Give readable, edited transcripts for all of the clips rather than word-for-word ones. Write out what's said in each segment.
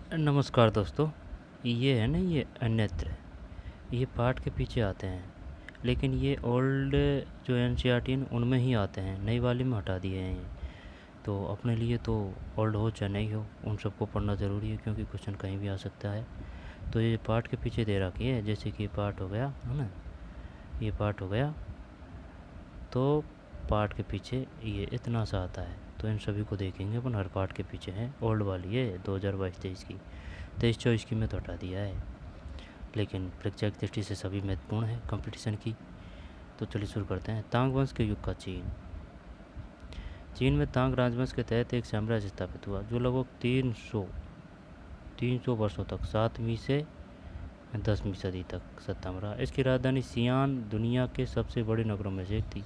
नमस्कार दोस्तों। ये है ना, ये अन्यत्र, ये पाठ के पीछे आते हैं। लेकिन ये ओल्ड जो एनसीईआरटी है उनमें ही आते हैं, नई वाली में हटा दिए हैं ये। तो अपने लिए तो ओल्ड हो चाहे नहीं हो, उन सबको पढ़ना ज़रूरी है, क्योंकि क्वेश्चन कहीं भी आ सकता है। तो ये पाठ के पीछे दे रखी है, जैसे कि पाठ हो गया है ना, ये पाठ हो गया, तो पाठ के पीछे ये इतना सा आता है। तो इन सभी को देखेंगे अपन, हर पाठ के पीछे है ओल्ड वाली है 2022-23 की। 23-24 की में तो हटा दिया है, लेकिन परीक्षा की दृष्टि से सभी महत्वपूर्ण है कंपटीशन की। तो चलिए शुरू करते हैं। तांग वंश के युग का चीन। चीन में तांग राजवंश के तहत एक साम्राज्य स्थापित हुआ जो लगभग 300 वर्षों तक 7वीं से 10वीं सदी तक सत्ता में रहा। इसकी राजधानी सियान दुनिया के सबसे बड़े नगरों में से एक थी,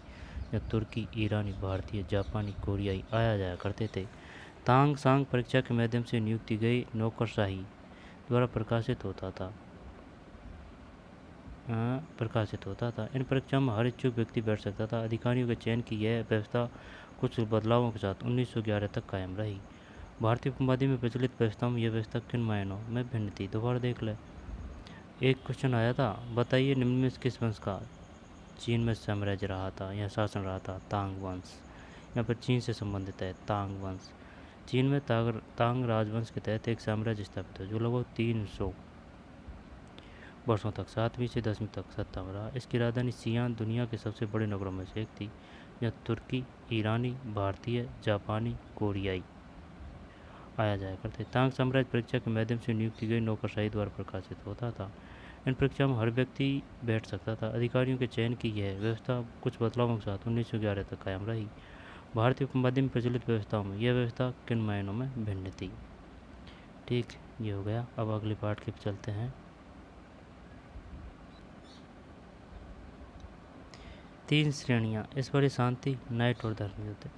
जहाँ तुर्की, ईरानी, भारतीय, जापानी, कोरियाई आया जाया करते थे। तांग सांग परीक्षा के माध्यम से नियुक्ति गई नौकरशाही द्वारा प्रकाशित होता था। इन परीक्षाओं में हर इच्छुक व्यक्ति बैठ सकता था। अधिकारियों के चयन की यह व्यवस्था कुछ बदलावों के साथ 1911 तक कायम रही। भारतीय उपमहाद्वीप में प्रचलित व्यवस्थाओं में यह व्यवस्था किन मायनों में भिन्न थी, दोबारा देख ले। एक क्वेश्चन आया था, बताइए निम्न में किस वंश का चीन में साम्राज्य रहा था या शासन रहा था? तांग वंश। यहाँ पर चीन से संबंधित है तांग वंश। चीन में तांग राजवंश के तहत एक साम्राज्य स्थापित हुआ जो लगभग 300 वर्षों तक 7वीं से 10वीं तक सत्ता में रहा। इसकी राजधानी सियान दुनिया के सबसे बड़े नगरों में से एक थी, जहाँ तुर्की, ईरानी, भारतीय, जापानी, कोरियाई आया जाया करते। तांग साम्राज्य परीक्षा के माध्यम से नियुक्त की गई नौकरशाही द्वारा प्रकाशित होता था। इन परीक्षाओं में हर व्यक्ति बैठ सकता था। अधिकारियों के चयन की यह व्यवस्था कुछ बदलावों के साथ 1911 तक कायम रही। भारतीय उपमहाद्वीप में प्रचलित व्यवस्थाओं में यह व्यवस्था किन मायनों में भिन्न थी? ठीक, ये हो गया। अब अगले पार्ट के चलते हैं। 3 श्रेणियाँ, ईश्वरीय शांति, नाइट और धर्म युद्ध।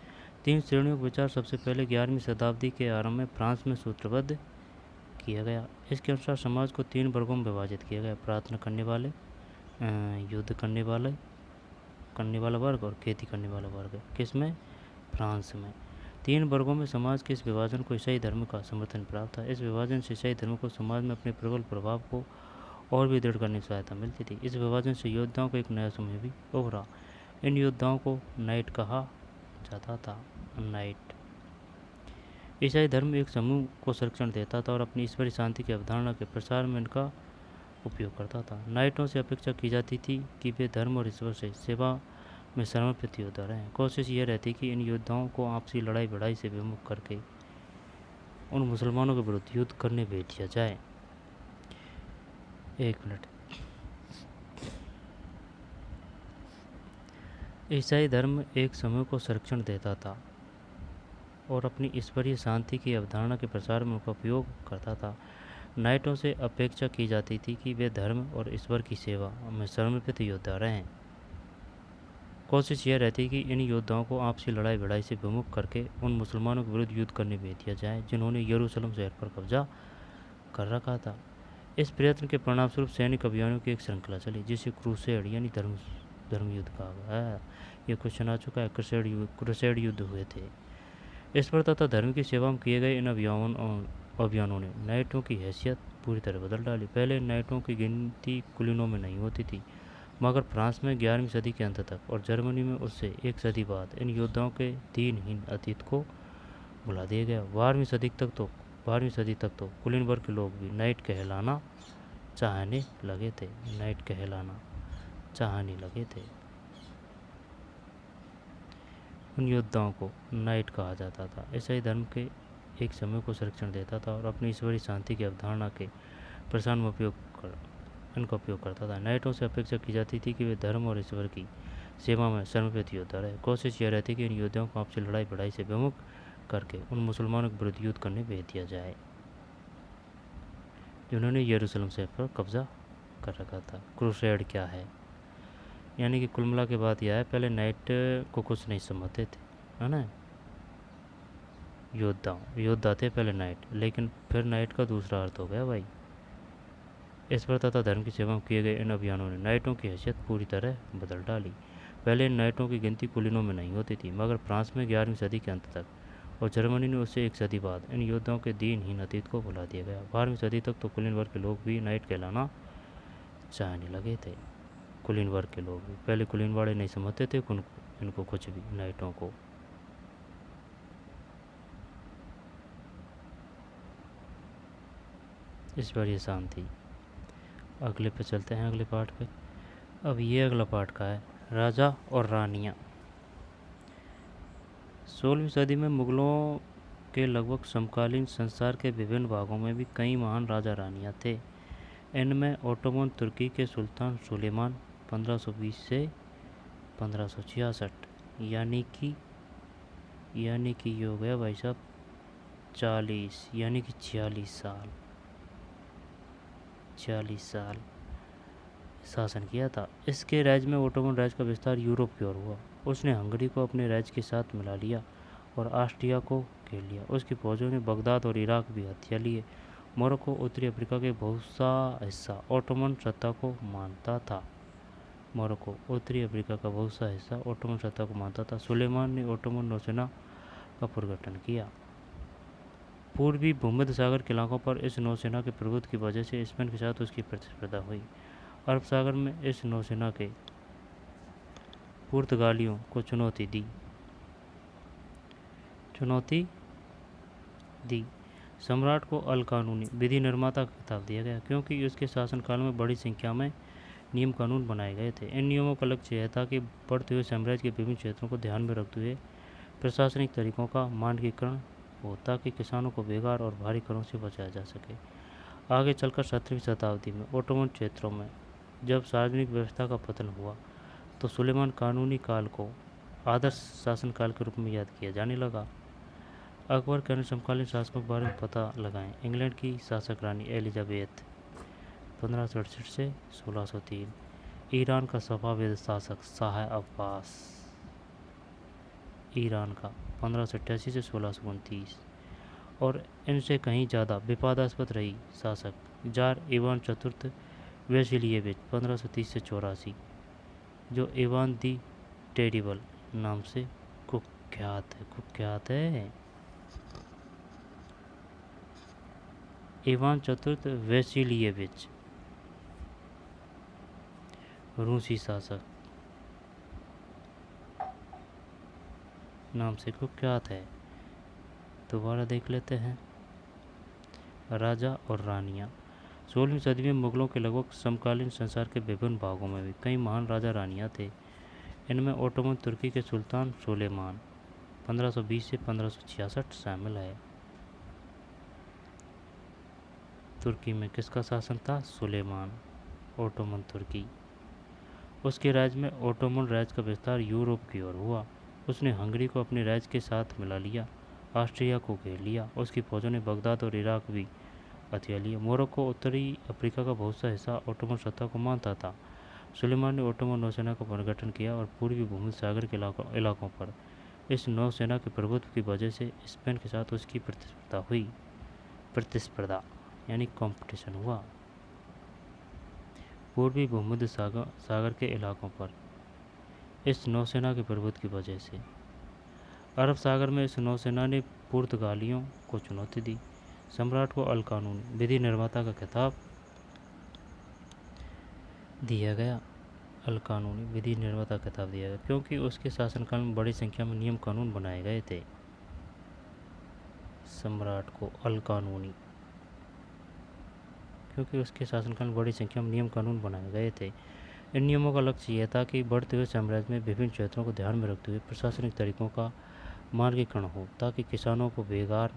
3 श्रेणियों का विचार सबसे पहले 11वीं शताब्दी के आरंभ में फ्रांस में सूत्रबद्ध किया गया। इसके अनुसार समाज को 3 वर्गों में विभाजित किया गया: प्रार्थना करने वाले, युद्ध करने वाला वर्ग और खेती करने वाला वर्ग। किसमें? फ्रांस में। 3 वर्गों में समाज के इस विभाजन को ईसाई धर्म का समर्थन प्राप्त था। इस विभाजन से ईसाई धर्म को समाज में अपने प्रबल प्रभाव को और भी दृढ़ करने की सहायता मिलती थी। इस विभाजन से योद्धाओं का एक नया समूह भी उभरा। इन योद्धाओं को नाइट कहा जाता था। नाइट। ईसाई धर्म एक समूह को संरक्षण देता था और अपनी ईश्वरीय शांति की अवधारणा के प्रसार में इनका उपयोग करता था। नाइटों से अपेक्षा की जाती थी कि वे धर्म और ईश्वर से सेवा में समर्पित योद्धा रहें। कोशिश यह रहती कि इन योद्धाओं को आपसी लड़ाई भिड़ाई से विमुख करके उन मुसलमानों के विरुद्ध युद्ध करने भेज दिया जाए। एक मिनट। ईसाई धर्म एक समूह को संरक्षण देता था और अपनी ईश्वरीय शांति की अवधारणा के प्रसार में उनका उपयोग करता था। नाइटों से अपेक्षा की जाती थी कि वे धर्म और ईश्वर की सेवा में समर्पित योद्धा रहें। कोशिश यह रहती कि इन योद्धाओं को आपसी लड़ाई भिड़ाई से विमुख करके उन मुसलमानों के विरुद्ध युद्ध करने भेज दिया जाए जिन्होंने यरूशलेम शहर पर कब्जा कर रखा था। इस प्रयत्न के परिणामस्वरूप सैनिक अभियानों की एक श्रृंखला चली, जिसे क्रूसेड यानी धर्म युद्ध कहा गया है। यह क्वेश्चन आ चुका है। क्रूसेड युद्ध हुए थे। ईश्वर तथा धर्म की सेवा में किए गए इन अभियानों ने नाइटों की हैसियत पूरी तरह बदल डाली। पहले नाइटों की गिनती कुलीनों में नहीं होती थी, मगर फ्रांस में 11वीं सदी के अंत तक और जर्मनी में उससे एक सदी बाद इन योद्धाओं के दीनहीन अतीत को भुला दिया गया। 12वीं सदी तक तो कुलीन वर्ग के लोग भी नाइट कहलाना चाहने लगे थे। उन योद्धाओं को नाइट कहा जाता था। ईसाई धर्म के एक समूह को संरक्षण देता था और अपनी ईश्वरीय शांति की अवधारणा के प्रसार में इनका उपयोग करता था। नाइटों से अपेक्षा की जाती थी कि वे धर्म और ईश्वर की सेवा में समर्पित योद्धा रहे। कोशिश यह रहती कि इन योद्धाओं को आपसी लड़ाई भिड़ाई से विमुख करके उन मुसलमानों के विरुद्ध युद्ध करने भेज दिया जाए जिन्होंने यरूशलेम शहर पर कब्जा कर रखा था। क्रूसेड क्या है? यानी कि कुल मिला के बात यह है, पहले नाइट को कुछ नहीं समझते थे, है ना, योद्धा थे पहले नाइट, लेकिन फिर नाइट का दूसरा अर्थ हो गया भाई। ईश्वर तथा धर्म की सेवा में किए गए इन अभियानों ने नाइटों की हैसियत पूरी तरह बदल डाली। पहले इन नाइटों की गिनती कुलीनों में नहीं होती थी, मगर फ्रांस में 11वीं सदी के अंत तक और जर्मनी ने उससे एक सदी बाद इन योद्धाओं के दीनहीन अतीत को भुला दिया गया। 12वीं सदी तक तो कुलीन वर्ग के लोग भी नाइट कहलाना चाहने लगे थे। कुलीन वर्ग के लोग भी पहले कुलीन वाले नहीं समझते थे इनको कुछ भी, नाइटों को। इस बार ये शांत थी। अगले पे चलते हैं, अगले पार्ट पे। अब ये अगला पार्ट का है, राजा और रानियाँ। 16वीं सदी में मुगलों के लगभग समकालीन संसार के विभिन्न भागों में भी कई महान राजा रानियाँ थे। इनमें ओटोमन तुर्की के सुल्तान सुलेमान 1520 से 1566, यानी कि ये हो गया भाई साहब 40, यानी कि 46 साल शासन किया था। इसके राज्य में ओटोमन राज्य का विस्तार यूरोप की ओर हुआ। उसने हंगरी को अपने राज्य के साथ मिला लिया और ऑस्ट्रिया को घेर लिया। उसकी फौजों ने बगदाद और इराक भी हथिया लिए। मोरक्को उत्तरी अफ्रीका के बहुत सा हिस्सा ओटोमन सत्ता को मानता था। मोरक्को उत्तरी अफ्रीका का बहुत सा हिस्सा ओटोमन सत्ता को मानता था। सुलेमान ने ओटोमन नौसेना का पुनर्गठन किया। पूर्वी भूमध्य सागर के इलाकों पर इस नौसेना के प्रभुत्व की वजह से स्पेन के साथ उसकी प्रतिस्पर्धा हुई। अरब सागर में इस नौसेना के पुर्तगालियों को चुनौती दी। सम्राट को अल कानूनी विधि निर्माता का खिताब दिया गया क्योंकि उसके शासनकाल में बड़ी संख्या में नियम कानून बनाए गए थे। इन नियमों का लक्ष्य यह था कि बढ़ते हुए साम्राज्य के विभिन्न क्षेत्रों को ध्यान में रखते हुए प्रशासनिक तरीकों का मानकीकरण हो ताकि किसानों को बेकार और भारी करों से बचाया जा सके। आगे चलकर 17वीं शताब्दी में ओटोमन क्षेत्रों में जब सार्वजनिक व्यवस्था का पतन हुआ तो सुलेमान कानूनी काल को आदर्श शासनकाल के रूप में याद किया जाने लगा। अकबर के अन्य समकालीन शासकों के बारे में पता लगाएं। इंग्लैंड की शासक रानी एलिजाबेथ 1568 से 1603। ईरान का सफाविद शासक शाह अब्बास ईरान का 1588 से 1629। और इनसे कहीं ज़्यादा विवादास्पद रही शासक जार इवान चतुर्थ वेसिलिएविच 1530 से 84, जो इवान दी टेरिबल नाम से कुख्यात है। इवान चतुर्थ वेसिलिएविच रूसी शासक नाम से कुख्यात है। दोबारा देख लेते हैं, राजा और रानियाँ। 16वीं सदी में मुगलों के लगभग समकालीन संसार के विभिन्न भागों में भी कई महान राजा रानियाँ थे। इनमें ओटोमन तुर्की के सुल्तान सुलेमान 1520 से 1566 शामिल है। तुर्की में किसका शासन था? सुलेमान, ओटोमन तुर्की। उसके राज्य में ओटोमन राज्य का विस्तार यूरोप की ओर हुआ। उसने हंगरी को अपने राज्य के साथ मिला लिया, ऑस्ट्रिया को घेर लिया। उसकी फौजों ने बगदाद और इराक भी हथिया लिया। मोरक्को उत्तरी अफ्रीका का बहुत सा हिस्सा ओटोमन सत्ता को मानता था। सुलेमान ने ओटोमन नौसेना का पुनर्गठन किया और पूर्वी भूमध्य सागर के इलाकों पर इस नौसेना के प्रभुत्व की वजह से स्पेन के साथ उसकी प्रतिस्पर्धा यानी कंपटीशन हुआ। पूर्वी भूमध्य सागर के इलाकों पर इस नौसेना के प्रभुत्व की वजह से अरब सागर में इस नौसेना ने पुर्तगालियों को चुनौती दी। सम्राट को अल कानूनी विधि निर्माता का खिताब दिया गया। अल कानूनी विधि निर्माता का खिताब दिया गया क्योंकि उसके शासनकाल में बड़ी संख्या में नियम कानून बनाए गए थे। सम्राट को अल कानूनी क्योंकि उसके शासनकाल में बड़ी संख्या में नियम कानून बनाए गए थे। इन नियमों का लक्ष्य यह था कि बढ़ते हुए साम्राज्य में विभिन्न क्षेत्रों को ध्यान में रखते हुए प्रशासनिक तरीकों का मानकीकरण हो ताकि किसानों को बेकार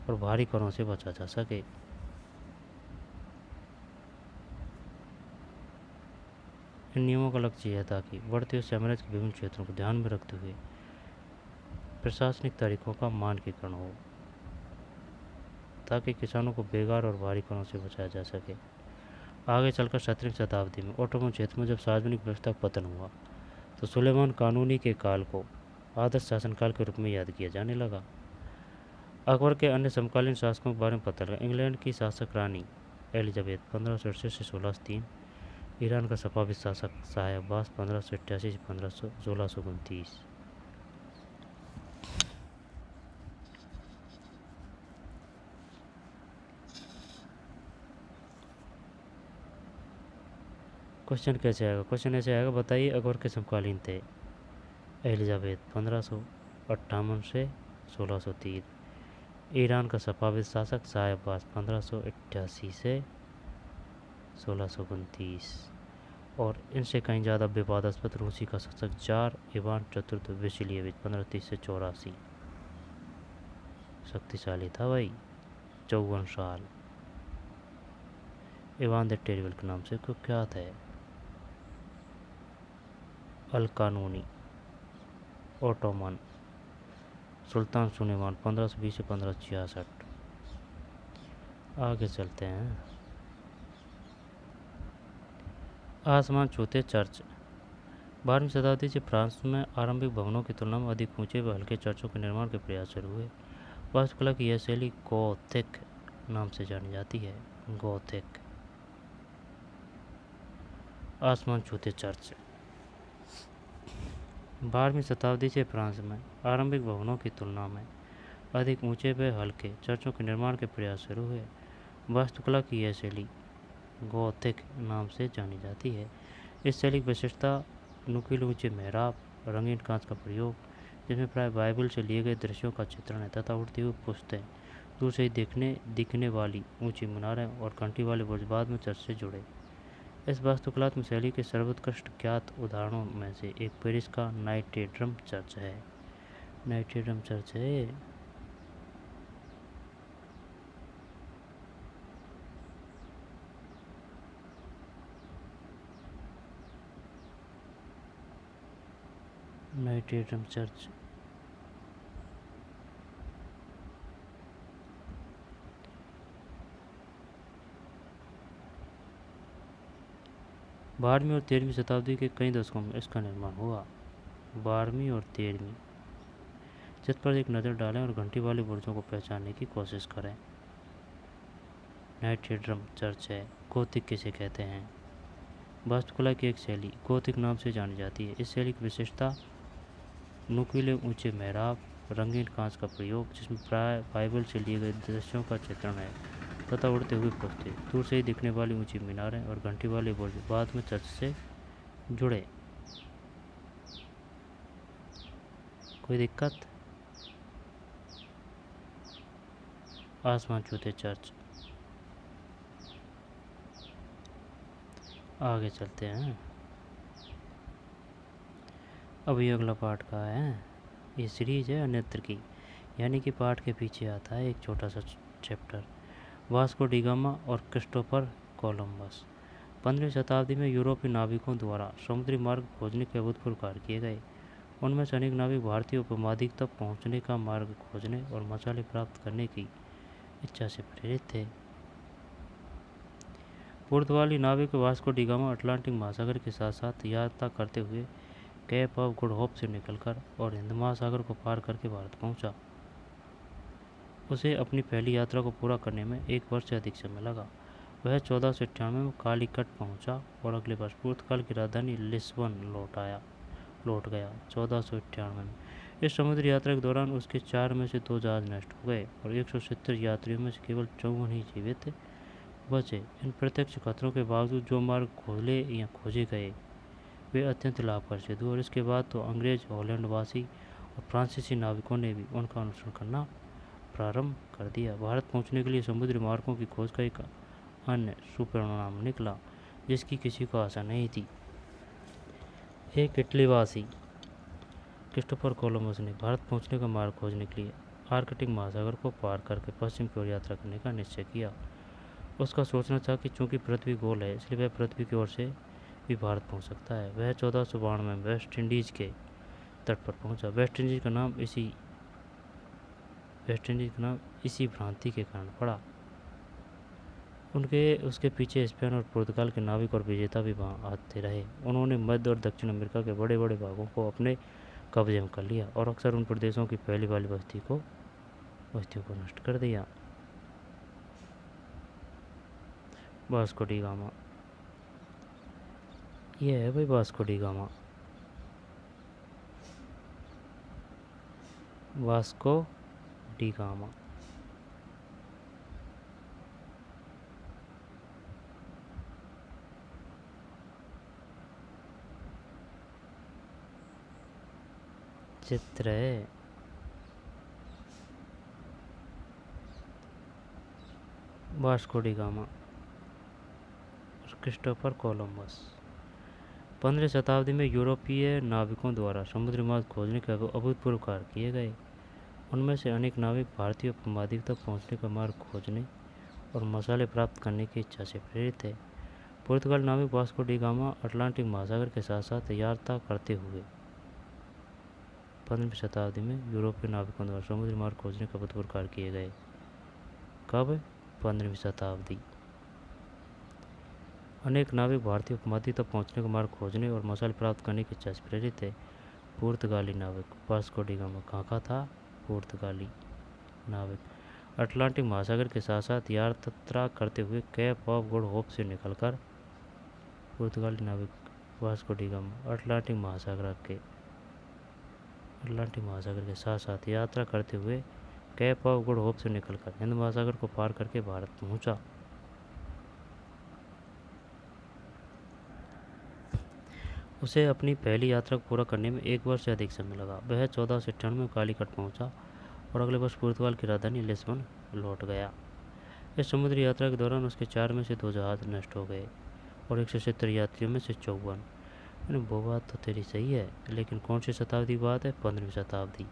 और भारी करों से बचा जा सके। इन नियमों का लक्ष्य यह था कि बढ़ते हुए साम्राज्य के विभिन्न क्षेत्रों को ध्यान में रखते हुए प्रशासनिक तरीकों का मानकीकरण हो ताकि किसानों को बेकार और भारी करों से बचाया जा सके। आगे चलकर 17वीं शताब्दी में ओटोमन क्षेत्र में जब सार्वजनिक व्यवस्था का पतन हुआ तो सुलेमान कानूनी के काल को आदर्श शासनकाल के रूप में याद किया जाने लगा। अकबर के अन्य समकालीन शासकों के बारे में पता लगा। इंग्लैंड की शासक रानी एलिजाबेथ 1568 से 1603। ईरान का सफाविद शासक शाह अब्बास 1588 से 1629। क्वेश्चन कैसे आएगा? क्वेश्चन ऐसे आएगा, बताइए अकबर के समकालीन थे। एलिजाबेथ 1558 से 1603। ईरान का सफाविद शासक शाह अब्बास 1588 से 1629। और इनसे कहीं ज़्यादा विवादास्पद रूसी का शासक जार इवान चतुर्थ वेसिलिएविच 1530 से 84। शक्तिशाली था भाई, 54 साल। इवान द टेरिबल के नाम से कुख्यात है। अल कानूनी ओटोमन सुल्तान सुलेमान 1520 से 1566। आगे चलते हैं। आसमान छूते चर्च। 12वीं शताब्दी से फ्रांस में आरंभिक भवनों की तुलना में अधिक ऊंचे व हल्के चर्चों के निर्माण के प्रयास शुरू हुए। वास्तुकला की यह शैली गोथिक नाम से जानी जाती है। गोथिक। आसमान छूते चर्च। 12वीं शताब्दी से फ्रांस में आरंभिक भवनों की तुलना में अधिक ऊंचे व हल्के चर्चों के निर्माण के प्रयास शुरू हुए। वास्तुकला की यह शैली गोथिक नाम से जानी जाती है। इस शैली की विशेषता नुकीले ऊंचे मेहराब, रंगीन कांच का प्रयोग, जिसमें प्राय बाइबल से लिए गए दृश्यों का चित्रण है, तथा उड़ती हुई पुश्तें, दूर से ही दिखने वाली ऊंची मीनारें और घंटी वाले बुर्ज बाद में चर्च से जुड़े। इस वास्तुकलात्मक शैली के सर्वोत्कृष्ट ज्ञात उदाहरणों में से एक पेरिस का नाइटे ड्रम चर्च है। नाइटे ड्रम चर्च है। नाइटे ड्रम चर्च। बारहवीं और 13वीं शताब्दी के कई दशकों में इसका निर्माण हुआ। 12वीं और 13वीं। जिस पर एक नज़र डालें और घंटी वाले बुर्जों को पहचानने की कोशिश करें। नाइटे ड्रम चर्च है। गोथिक किसे कहते हैं? वास्तुकला की एक शैली गोथिक नाम से जानी जाती है। इस शैली की विशेषता नुकीले ऊंचे मेहराब, रंगीन कांच का प्रयोग, जिसमें प्राय बाइबल से लिए गए दृश्यों का चित्रण है, तथा उड़ते हुए पुश्ते, दूर से ही दिखने वाली ऊंची मीनारें और घंटी वाले बुर्ज बाद में चर्च से जुड़े। कोई दिक्कत? आसमान छूते चर्च। आगे चलते हैं। अब ये अगला पार्ट का है। ये सीरीज है अन्यत्र की, यानी कि पार्ट के पीछे आता है एक छोटा सा चैप्टर। वास्को डी गामा और क्रिस्टोफर कोलंबस। 15वीं शताब्दी में यूरोपीय नाविकों द्वारा समुद्री मार्ग खोजने के अभूतपूर्व कार्य किए गए। उनमें से अनेक नाविक भारतीय उपमहाद्वीप तक पहुंचने का मार्ग खोजने और मसाले प्राप्त करने की इच्छा से प्रेरित थे। पुर्तगाली नाविक वास्को डी गामा अटलांटिक महासागर के साथ साथ यात्रा करते हुए केप ऑफ गुड होप से निकलकर और हिंद महासागर को पार करके भारत पहुंचा। उसे अपनी पहली यात्रा को पूरा करने में 1 वर्ष से अधिक समय लगा। वह 1498 में कालीकट पहुंचा और अगले वर्ष पुर्तगाल की राजधानी लिस्बन लौट गया। 1498 में इस समुद्री यात्रा के दौरान उसके 4 में से 2 जहाज नष्ट हो गए और 170 यात्रियों में से केवल 54 ही जीवित बचे। इन प्रत्यक्ष खतरों के बावजूद जो मार्ग खोजे गए वे अत्यंत लाभकारी सिद्ध हुए और इसके बाद तो अंग्रेज, हॉलैंडवासी और फ्रांसीसी नाविकों ने भी उनका अनुसरण करना प्रारंभ कर दिया। भारत पहुंचने के लिए समुद्री मार्गों की खोज का एक अन्य सुपरिणाम निकला, जिसकी किसी को आशा नहीं थी। एक इटलीवासी क्रिस्टोफर कोलंबस ने भारत पहुंचने का मार्ग खोजने के लिए आर्कटिक महासागर को पार करके पश्चिम की ओर यात्रा करने का निश्चय किया। उसका सोचना था कि चूंकि पृथ्वी गोल है, इसलिए वह पृथ्वी की ओर से भी भारत पहुंच सकता है। वह 1492 में वेस्ट इंडीज के तट पर पहुंचा। वेस्ट इंडीज का नाम इसी भ्रांति के कारण पड़ा। उसके पीछे स्पेन और पुर्तगाल के नाविक और विजेता भी वहां आते रहे। उन्होंने मध्य और दक्षिण अमेरिका के बड़े बड़े भागों को अपने कब्जे में कर लिया और अक्सर उन प्रदेशों की पहली वाली बस्तियों को नष्ट कर दिया। Vasco D gamma. ये है भाई Vasco D gamma. Vasco D gamma. चित्र है वास्को डी गामा और क्रिस्टोफर कोलंबस। 15वीं शताब्दी में यूरोपीय नाविकों द्वारा समुद्री मार्ग खोजने के अभूतपूर्व कार्य किए गए। उनमें से अनेक नाविक भारतीय उपमहाद्वीप तक पहुंचने का मार्ग खोजने और मसाले प्राप्त करने की इच्छा से प्रेरित थे। पुर्तगाल नाविक वास्को डी गामा अटलांटिक महासागर के साथ साथ यात्रा करते हुए 15वीं शताब्दी में यूरोपीय नाविकों द्वारा समुद्री मार्ग खोजने का अभूतपूर्व कार्य किए गए। कब? 15वीं शताब्दी। अनेक नाविक भारतीय उपमहाद्वीप तक पहुंचने का मार्ग खोजने और मसाले प्राप्त करने की इच्छा से प्रेरित थे। पुर्तगाली नाविक वास्को डी गामा कहाँ का था? पुर्तगाली नाविक अटलांटिक महासागर के साथ साथ यात्रा करते हुए कैप ऑफ गुड होप से निकलकर पुर्तगाली नाविक वास्को डी गामा अटलांटिक महासागर के साथ साथ यात्रा करते हुए कैप ऑफ गुड होप से निकलकर हिंद महासागर को पार करके भारत पहुंचा। उसे अपनी पहली यात्रा को पूरा करने में 1 वर्ष से अधिक समय लगा। वह 1498 में कालीकट पहुंचा और अगले वर्ष पुर्तगाल की राजधानी लिस्बन लौट गया। इस समुद्री यात्रा के दौरान उसके 4 में से 2 जहाज नष्ट हो गए और 170 यात्रियों में से 54। वो बात तो तेरी सही है, लेकिन कौन सी शताब्दी की बात है? 15वीं शताब्दी।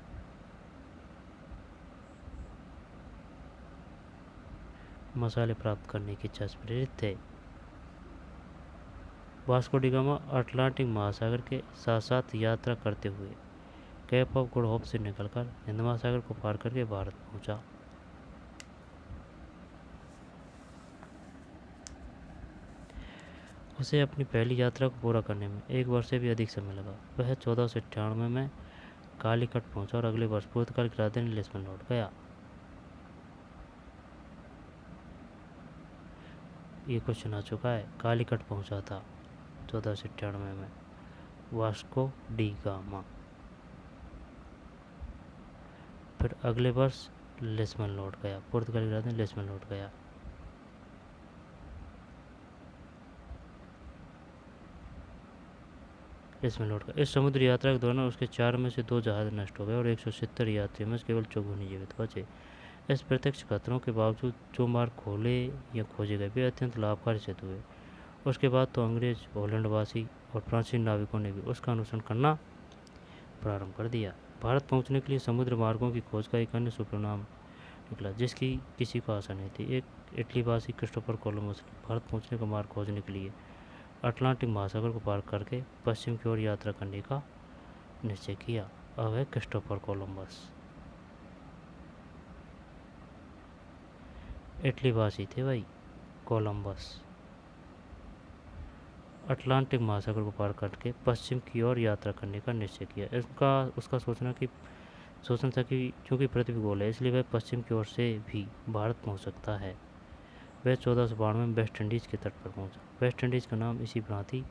मसाले प्राप्त करने की इच्छा से प्रेरित थे। वास्को डी गामा अटलांटिक महासागर के साथ साथ यात्रा करते हुए कैप ऑफ गुड होप से निकलकर हिंद महासागर को पार करके भारत पहुंचा। उसे अपनी पहली यात्रा को पूरा करने में 1 वर्ष से भी अधिक समय लगा। वह 1498 में कालीकट पहुंचा और अगले वर्ष पुर्तगाल की राजधानी लिस्बन लौट गया। ये क्वेश्चन आ चुका है। कालीकट पहुंचा था 1498 में वास्को डी गामा, फिर अगले वर्ष लिस्बन लौट गया, पुर्तगाल की राजधानी लिस्बन लौट गया। इस समुद्री यात्रा के दौरान उसके 4 में से 2 जहाज नष्ट हो गए और 170 यात्रियों में से केवल 54 जीवित बचे। इस प्रत्यक्ष खतरों के बावजूद जो मार्ग खोले या खोजे गए वे अत्यंत लाभकारी सिद्ध हुए। उसके बाद तो अंग्रेज, हॉलैंडवासी और प्राचीन नाविकों ने भी उसका अनुसरण करना प्रारंभ कर दिया। भारत पहुंचने के लिए समुद्र मार्गों की खोज का एक अन्य सुपरिणाम निकला जिसकी किसी को आशा नहीं थी। एक इटलीवासी क्रिस्टोफर कोलंबस ने भारत पहुंचने का मार्ग खोजने के लिए अटलांटिक महासागर को पार करके पश्चिम की ओर यात्रा करने का निश्चय किया। अब है क्रिस्टोफर कोलंबस। इटलीवासी थे भाई कोलंबस। अटलांटिक महासागर को पार करके पश्चिम की ओर यात्रा करने का निश्चय किया। उसका सोचना था कि क्योंकि पृथ्वी गोल है इसलिए वह पश्चिम की ओर से भी भारत पहुंच सकता है। वह 1492 में वेस्ट इंडीज़ के तट पर पहुंचा। वेस्ट इंडीज़ का नाम इसी भ्रांति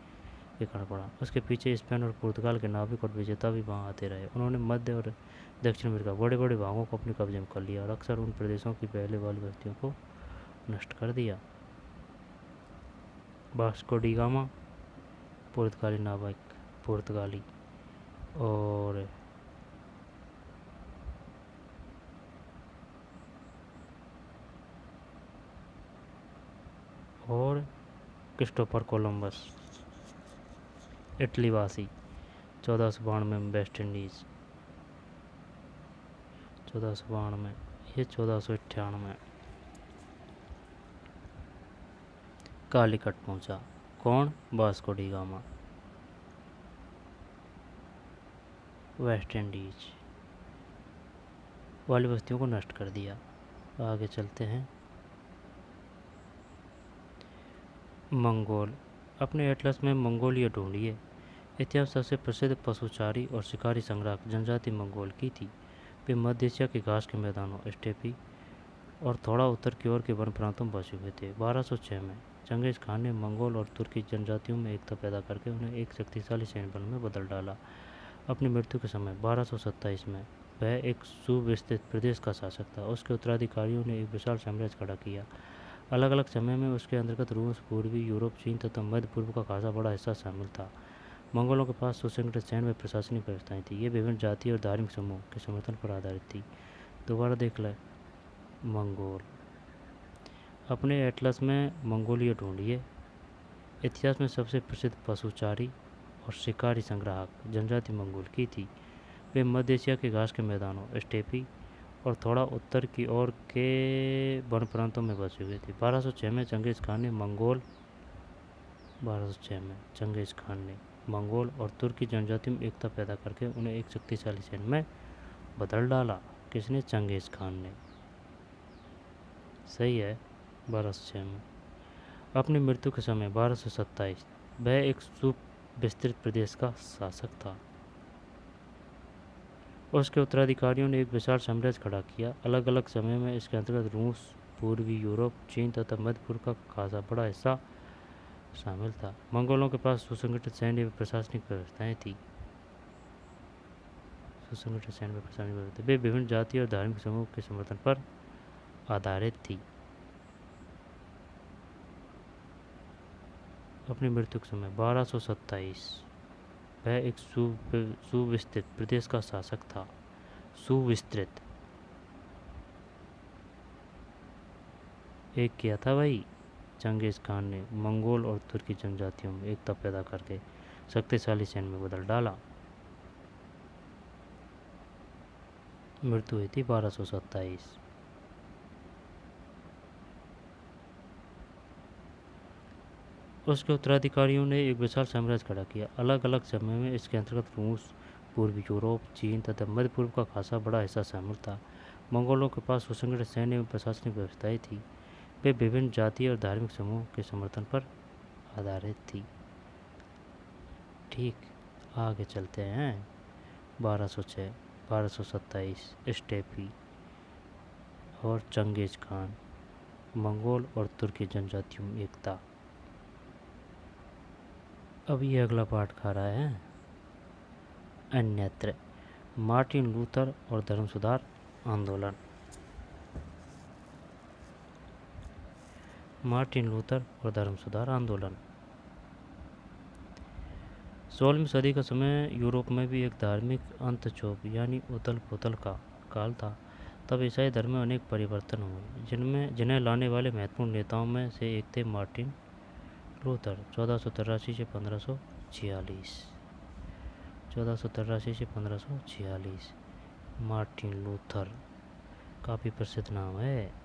के कारण पड़ा। उसके पीछे स्पेन और पुर्तगाल के नाविक और विजेता भी वहां आते रहे। उन्होंने मध्य और दक्षिण अमेरिका बड़े बड़े भागों को अपने कब्जे में कर लिया और अक्सर उन प्रदेशों की पहले वाली बस्तियों को नष्ट कर दिया। वास्को डी गामा पुर्तगाली नाविक, पुर्तगाली और क्रिस्टोफर कोलंबस इटलीवासी 1492 में वेस्ट इंडीज़, 1492 ये 1498 कालीकट पहुंचा। कौन? Vasco D gamma West Indies वाली बस्तियों को नष्ट कर दिया। आगे चलते हैं। मंगोल। अपने एटलस में मंगोलिया ढूंढिए। इतिहास सबसे प्रसिद्ध पशुचारी और शिकारी संग्राहक जनजाति मंगोल की थी। वे मध्य एशिया के घास के मैदानों, स्टेपी और थोड़ा उत्तर की ओर के वन प्रांतों में बसे हुए थे। 1206 में चंगेज खान ने मंगोल और तुर्की जनजातियों में एकता पैदा करके उन्हें एक शक्तिशाली सैन्य बल में बदल डाला। अपनी मृत्यु के समय 1227 में वह एक सुविस्तृत प्रदेश का शासक था। उसके उत्तराधिकारियों ने एक विशाल साम्राज्य खड़ा किया। अलग अलग समय में उसके अंतर्गत रूस, पूर्वी यूरोप, चीन तथा मध्य पूर्व का खासा बड़ा हिस्सा शामिल था। मंगोलों के पास सुसंगठित सैन्य व प्रशासनिक व्यवस्थाएं थी। ये विभिन्न जाति और धार्मिक समूह के समर्थन पर आधारित थी। दोबारा देख लें। मंगोल। अपने एटलस में मंगोलिया ढूंढिए। इतिहास में सबसे प्रसिद्ध पशुचारी और शिकारी संग्राहक जनजाति मंगोल की थी। वे मध्य एशिया के घास के मैदानों, स्टेपी और थोड़ा उत्तर की ओर के वन प्रांतों में बसे हुए थे। 1206 में चंगेज खान ने मंगोल और तुर्की जनजाति में एकता पैदा करके उन्हें एक शक्तिशाली सैन्य में बदल डाला। किसने? चंगेज खान ने। सही है। 1206 में। अपनी मृत्यु के समय 1227 वह एक सुविस्तृत प्रदेश का शासक था। उसके उत्तराधिकारियों ने एक विशाल साम्राज्य खड़ा किया। अलग अलग समय में इसके अंतर्गत रूस, पूर्वी यूरोप, चीन तथा मध्य पूर्व का खासा बड़ा हिस्सा शामिल था। मंगोलों के पास सुसंगठित सैन्य व प्रशासनिक व्यवस्थाएं थी। वे विभिन्न जाति और धार्मिक समूह के समर्थन पर आधारित थी। अपनी मृत्यु के समय 1227 वह एक सुविस्तृत प्रदेश का शासक था। सुविस्तृत एक किया था भाई चंगेज खान ने मंगोल और तुर्की जनजातियों में एकता पैदा करके शक्तिशाली सैन्य में बदल डाला। मृत्यु हुई थी 1227। उसके उत्तराधिकारियों ने एक विशाल साम्राज्य खड़ा किया। अलग अलग समय में इसके अंतर्गत रूस, पूर्वी यूरोप, चीन तथा मध्य पूर्व का खासा बड़ा हिस्सा शामिल था। मंगोलों के पास सुसंगठित सैन्य एवं प्रशासनिक व्यवस्थाएं थी। वे विभिन्न जातीय और धार्मिक समूह के समर्थन पर आधारित थी। ठीक, आगे चलते हैं। 1206, 1227 स्टेपी और चंगेज खान, मंगोल और तुर्की जनजातियों में एकता। अब ये अगला पाठ खा रहा है अन्यत्र। मार्टिन लूथर और धर्म सुधार आंदोलन। मार्टिन लूथर और धर्म सुधार आंदोलन। 16वीं सदी का समय यूरोप में भी एक धार्मिक अंतक्षोभ यानी उथल पुथल का काल था। तब ईसाई धर्म में अनेक परिवर्तन हुए, जिन्हें लाने वाले महत्वपूर्ण नेताओं में से एक थे मार्टिन लूथर। 1483 से 1546। 1483 से 1546 मार्टिन लूथर काफ़ी प्रसिद्ध नाम है।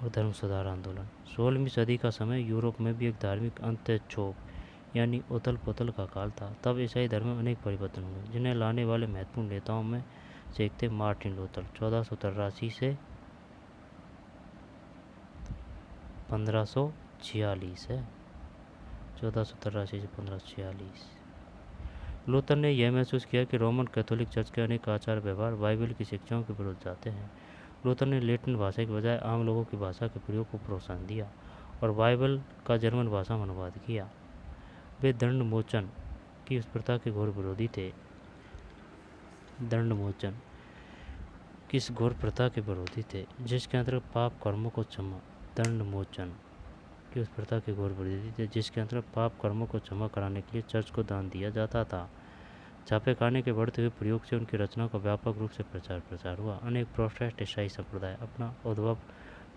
और धर्म सुधार आंदोलन। 16वीं सदी का समय यूरोप में भी एक धार्मिक अंतक्षोभ यानी उथल पुथल का काल था। तब ईसाई धर्म में अनेक परिवर्तन हुए, जिन्हें लाने वाले महत्वपूर्ण नेताओं में से एक थे मार्टिन लूथर। 1483 से 1546 है। 1483 से 1546। लूथर ने यह महसूस किया कि रोमन कैथोलिक चर्च के अनेक आचार व्यवहार बाइबल की शिक्षाओं के विरुद्ध जाते हैं। लूथर ने लैटिन भाषा के बजाय आम लोगों की भाषा के प्रयोग को प्रोत्साहन दिया और बाइबल का जर्मन भाषा में अनुवाद किया। वे दंड मोचन की उस प्रथा के घोर विरोधी थे। दंड मोचन की इस घोर प्रथा के विरोधी थे, जिसके अंतर्गत पाप कर्मों को क्षमा दंड मोचन की उस प्रथा के घोर विरोधी थे, जिसके अंतर्गत पाप कर्मों को क्षमा कराने के लिए चर्च को दान दिया जाता था। छापेखाने के बढ़ते हुए प्रयोग से उनकी रचनाओं का व्यापक रूप से प्रचार हुआ। अनेक प्रोटेस्टेंट ईसाई संप्रदाय अपना उद्भव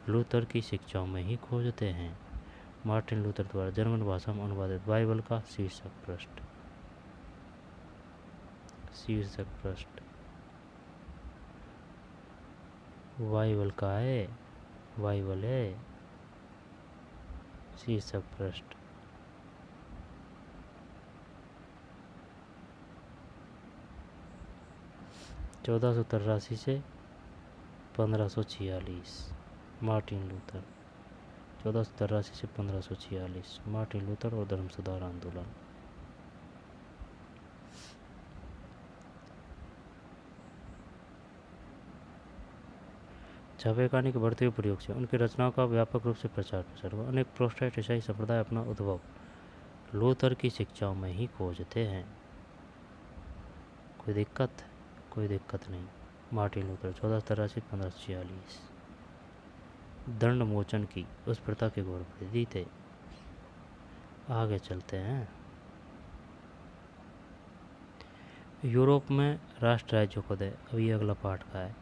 लूथर की शिक्षाओं में ही खोजते हैं। मार्टिन लूथर द्वारा जर्मन भाषा में अनुवादित बाइबल का शीर्षक पृष्ठ बाइबल का है, बाइबल है। शीर्षक पृष्ठ 1483 से 1546 मार्टिन लूथर। 1483 से 1546 मार्टिन लूथर और धर्म सुधार आंदोलन। छापेखाने के बढ़ते हुए प्रयोग से उनकी रचनाओं का व्यापक रूप से प्रचार हुआ। अनेक प्रोटेस्टेंट ईसाई संप्रदाय अपना उद्भव लूथर की शिक्षाओं में ही खोजते हैं। कोई दिक्कत नहीं। मार्टिन लूथर 1483 से 1546 दंड मोचन की उस प्रथा के घोर विरोधी थे। आगे चलते हैं। यूरोप में राष्ट्र राज्यों को दे, अब ये अगला पार्ट का है।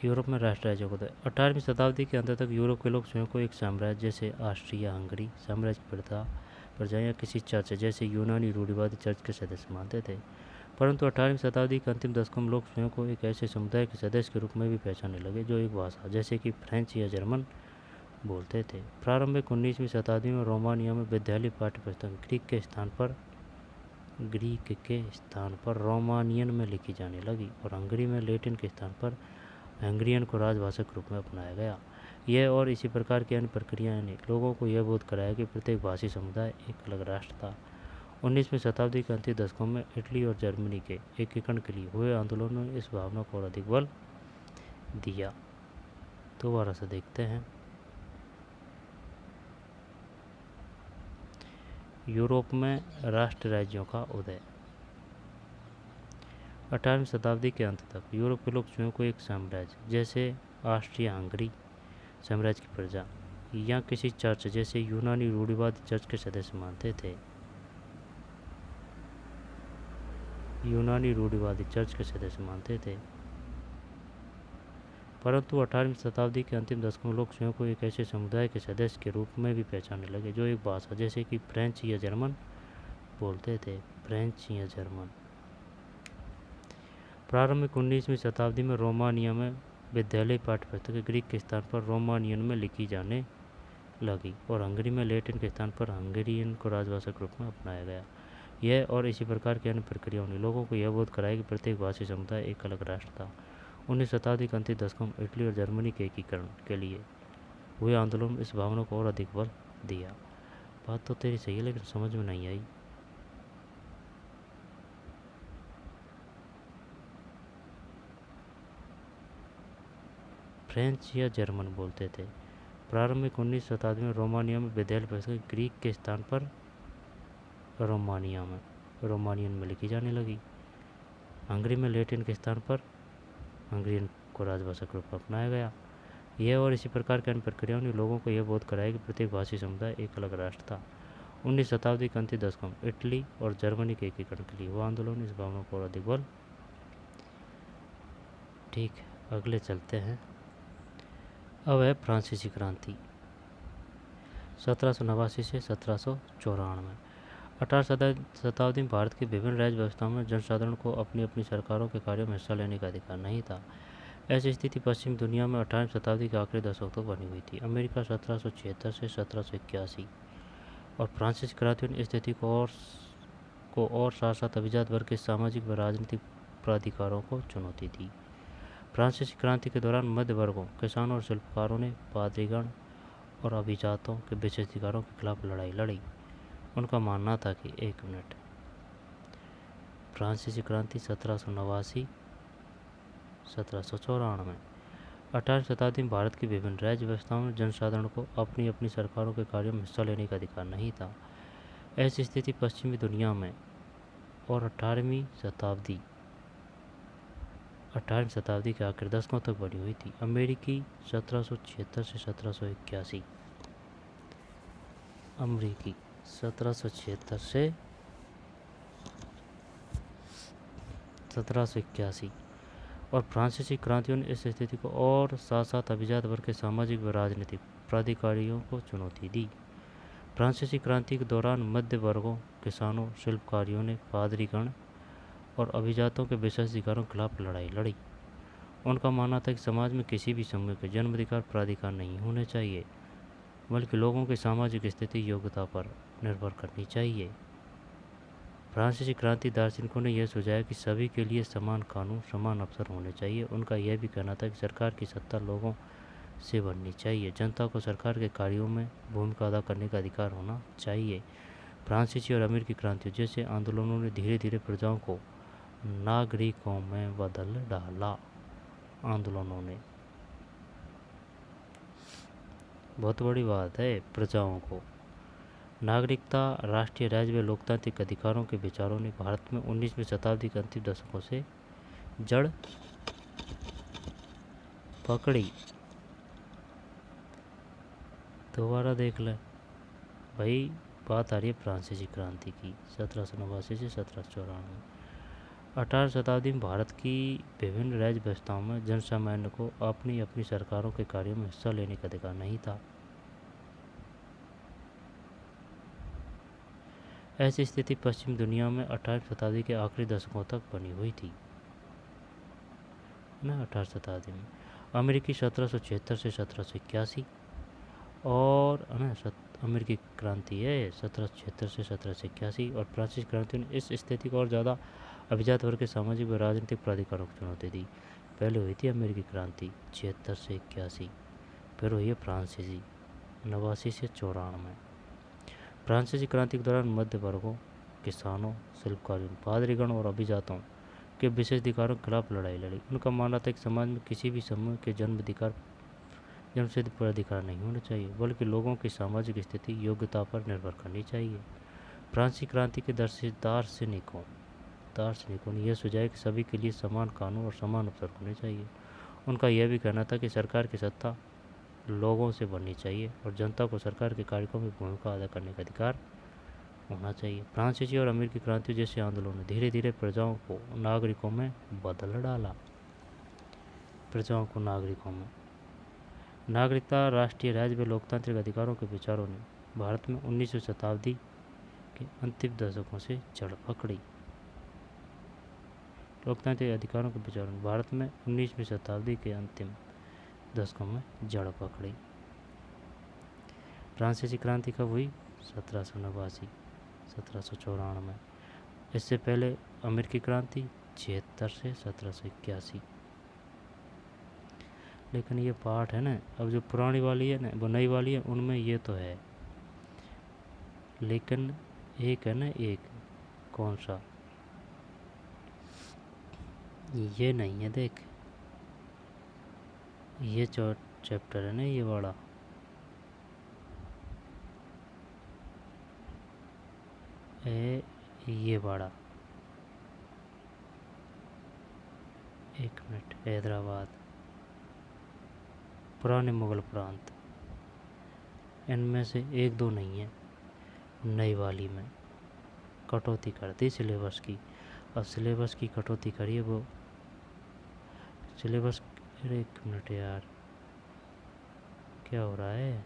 यूरोप में राष्ट्र राज्यों को दे 18वीं शताब्दी के अंत तक यूरोप के लोग स्वयं को एक साम्राज्य जैसे ऑस्ट्रिया हंगरी साम्राज्य की प्रजा या किसी चर्च जैसे यूनानी रूढ़िवादी चर्च के सदस्य मानते थे। परंतु 18वीं शताब्दी के अंतिम दशकों में लोग स्वयं को एक ऐसे समुदाय के सदस्य के रूप में भी पहचानने लगे जो एक भाषा जैसे कि फ्रेंच या जर्मन बोलते थे। प्रारंभिक 19वीं शताब्दी में रोमानिया में विद्यालय पाठ्य पुस्तक ग्रीक के स्थान पर रोमानियन में लिखी जाने लगी और हंगरी में लैटिन के स्थान पर हंगरियन को राजभाषा के रूप में अपनाया गया। यह और इसी प्रकार की अन्य प्रक्रियाएं ने लोगों को यह बोध कराया कि प्रत्येक भाषी समुदाय एक अलग राष्ट्र था। 19वीं शताब्दी के अंतिम दशकों में इटली और जर्मनी के एकीकरण के लिए हुए आंदोलनों ने इस भावना को और अधिक बल दिया। दोबारा से देखते हैं। यूरोप में राष्ट्र राज्यों का उदय। 18वीं शताब्दी के अंत तक यूरोप के लोग स्वयं को एक साम्राज्य जैसे ऑस्ट्रिया हंगरी साम्राज्य की प्रजा या किसी चर्च जैसे यूनानी रूढ़िवादी चर्च के सदस्य मानते थे। परंतु 18वीं शताब्दी के अंतिम दशकों में लोग स्वयं को एक ऐसे समुदाय के सदस्य के रूप में भी पहचानने लगे जो एक भाषा जैसे कि फ्रेंच या जर्मन बोलते थे। प्रारंभिक 19वीं शताब्दी में रोमानिया में विद्यालय पाठ्य पुस्तकें ग्रीक के स्थान पर रोमानियन में लिखी जाने लगी और हंगरी में लैटिन के स्थान पर हंगेरियन को राजभाषा के रूप में अपनाया गया। यह और इसी प्रकार की अन्य प्रक्रियाओं ने लोगों को यह बोध कराया कि प्रत्येक भाषी समुदाय एक अलग राष्ट्र था। 19वीं शताब्दी के अंतिम दशकों में इटली और जर्मनी के एकीकरण के लिए हुए आंदोलन में इस भावना को और अधिक बल दिया। बात तो तेरी सही है लेकिन समझ में नहीं आई। फ्रेंच या जर्मन बोलते थे। प्रारंभिक 19वीं शताब्दी में रोमानिया में विद्यालय पुस्तकें ग्रीक के स्थान पर रोमानियन में लिखी जाने लगी। हंगरी में लैटिन के स्थान पर हंगरियन को राजभाषा के रूप में अपनाया गया। यह और इसी प्रकार की अन्य प्रक्रियाओं ने लोगों को यह बोध कराया कि प्रत्येक भाषी समुदाय एक अलग राष्ट्र था। 19वीं शताब्दी के अंतिम दशकों में इटली और जर्मनी के एकीकरण के लिए हुआ आंदोलन इस भावना को और अधिक बल। ठीक है, अगले चलते हैं। अब है फ्रांसीसी क्रांति 1789 से 1794। 18वीं शताब्दी में भारत की विभिन्न राज्य व्यवस्थाओं में जनसाधारण को अपनी अपनी सरकारों के कार्यों में हिस्सा लेने का अधिकार नहीं था। ऐसी स्थिति पश्चिमी दुनिया में 18वीं शताब्दी के आखिरी दशक तक बनी हुई थी। अमेरिका 1776 से 1781 और फ्रांसीसी क्रांतियों ने स्थिति को और साथ साथ अभिजात वर्ग के सामाजिक व राजनीतिक प्राधिकारों को चुनौती दी। फ्रांसीसी क्रांति के दौरान मध्य वर्गों, किसानों और शिल्पकारों ने पादरीगण और अभिजातों के विशेषाधिकारों के खिलाफ लड़ाई लड़ी। उनका मानना था कि फ्रांसीसी क्रांति 1789 1794। 18वीं शताब्दी में भारत की विभिन्न राज्य व्यवस्थाओं में जनसाधारण को अपनी अपनी सरकारों के कार्यों में हिस्सा लेने का अधिकार नहीं था। ऐसी स्थिति पश्चिमी दुनिया में और 18वीं शताब्दी के आखिरी दशकों तक बनी हुई थी। अमेरिकी 1776 से 1781 अमेरिकी 1776 से 1781 और फ्रांसीसी क्रांतियों ने इस स्थिति को और साथ साथ अभिजात वर्ग के सामाजिक व राजनीतिक प्राधिकारियों को चुनौती दी। फ्रांसीसी क्रांति के दौरान मध्य वर्गों, किसानों, शिल्पकारियों ने पादरीगण और अभिजातों के विशेषाधिकारों के खिलाफ लड़ाई लड़ी। उनका मानना था कि समाज में किसी भी समूह के जन्माधिकार प्राधिकार नहीं होने चाहिए, बल्कि लोगों की सामाजिक स्थिति योग्यता पर निर्भर करनी चाहिए। फ्रांसीसी क्रांति दार्शनिकों ने यह सुझाया कि सभी के लिए समान कानून, समान अवसर होने चाहिए। उनका यह भी कहना था कि सरकार की सत्ता लोगों से बननी चाहिए, जनता को सरकार के कार्यों में भूमिका अदा करने का अधिकार होना चाहिए। फ्रांसीसी और अमेरिकी क्रांतियों जैसे आंदोलनों ने धीरे धीरे प्रजाओं को नागरिकों में बदल डाला। आंदोलनों ने, बहुत बड़ी बात है, प्रजाओं को नागरिकता, राष्ट्रीय राज्य व लोकतांत्रिक अधिकारों के विचारों ने भारत में 19वीं शताब्दी के अंतिम दशकों से जड़ पकड़ी। दोबारा देख ले भाई, बात आ रही है फ्रांसीसी क्रांति की 1789 से 1794। 18वीं शताब्दी में भारत की विभिन्न राज्य व्यवस्थाओं में जनसामान्य को अपनी अपनी सरकारों के कार्यों में हिस्सा लेने का अधिकार नहीं था। ऐसी स्थिति पश्चिम दुनिया में 18वीं शताब्दी के आखिरी दशकों तक बनी हुई थी ना। 18वीं शताब्दी में अमेरिकी 1776 से 1781 और है ना अमेरिकी क्रांति है 1776 से 1781 और फ्रांसीसी क्रांति ने इस स्थिति को और ज़्यादा अभिजात वर्ग के सामाजिक व राजनीतिक प्राधिकारों को चुनौती दी। पहले हुई थी अमेरिकी क्रांति 76 से 81, फिर हुई है फ्रांसीसी 89 से 94। फ्रांसीसी क्रांति के दौरान मध्य वर्गों, किसानों, शिल्पकारों, पादरीगण और अभिजातों के विशेष अधिकारों के खिलाफ लड़ाई लड़ी। उनका मानना था कि समाज में किसी भी समूह के जन्मसिद्ध अधिकार नहीं होने चाहिए, बल्कि लोगों की सामाजिक स्थिति योग्यता पर निर्भर करनी चाहिए। फ्रांसीसी क्रांति के दार्शनिकों ने यह सुझाया कि सभी के लिए समान कानून और समान अवसर होने चाहिए। उनका यह भी कहना था कि सरकार की सत्ता लोगों से बननी चाहिए और जनता को सरकार के कार्यक्रमों में भूमिका अदा करने का अधिकार होना चाहिए। फ्रांसीसी और अमेरिकी क्रांति जैसे आंदोलनों ने धीरे धीरे प्रजाओं को नागरिकों में बदल डाला। नागरिकता, राष्ट्रीय राज्य व लोकतांत्रिक अधिकारों के विचारों ने भारत में 19वीं शताब्दी के अंतिम दशकों से जड़ पकड़ी। लोकतांत्रिक अधिकारों के विचारों ने भारत में 19वीं शताब्दी के अंतिम दशकों में जड़ पकड़ी। फ्रांसीसी क्रांति कब हुई? 1789 1794 में। इससे पहले अमेरिकी क्रांति 76 से 1781। लेकिन ये पार्ट है ना, अब जो पुरानी वाली है ना, वो नई वाली है, उनमें ये तो है, लेकिन एक है ना, एक कौन सा, ये नहीं है। देख, ये चैप्टर है ना, ये वाला, ये वाला, एक मिनट, हैदराबाद, पुराने मुगल प्रांत, इनमें से एक दो नहीं है। नई वाली में कटौती कर दी सिलेबस की। अब सिलेबस की कटौती करिए, वो सिलेबस, अरे एक मिनट यार, क्या हो रहा है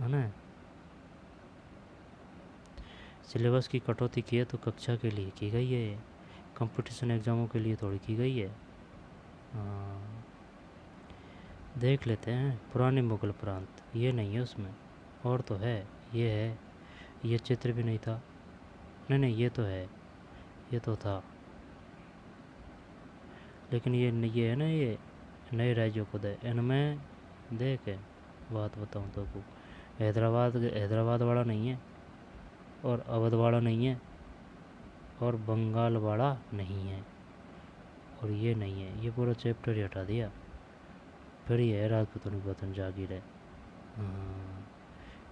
ना। सिलेबस की कटौती की है तो कक्षा के लिए की गई है, कंपटीशन एग्ज़ामों के लिए थोड़ी की गई है। देख लेते हैं पुराने मुगल प्रांत, ये नहीं है उसमें, और तो है, ये है, ये चित्र भी नहीं था, नहीं ये तो है, ये तो था, लेकिन ये है ना, ये नए राज्यों को दे, इनमें देख बात बताऊँ तो हैदराबाद वाला नहीं है, और अवध वाला नहीं है, और बंगाल वाला नहीं है, और ये नहीं है। ये पूरा चैप्टर ही हटा दिया। फिर ये है राजपूतों की वतन जागीर है।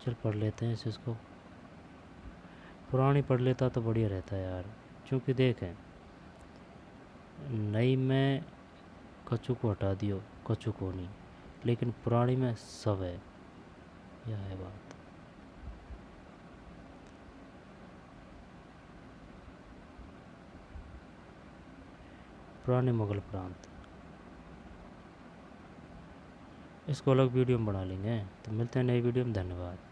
चल पढ़ लेते हैं इसको। पुरानी पढ़ लेता तो बढ़िया रहता है यार, क्योंकि देखें नई में कछु को हटा दियो, कछु को नहीं, लेकिन पुरानी में सब है, यह है बात। पुराने मुगल प्रांत, इसको अलग वीडियो में बना लेंगे। तो मिलते हैं नई वीडियो में, धन्यवाद।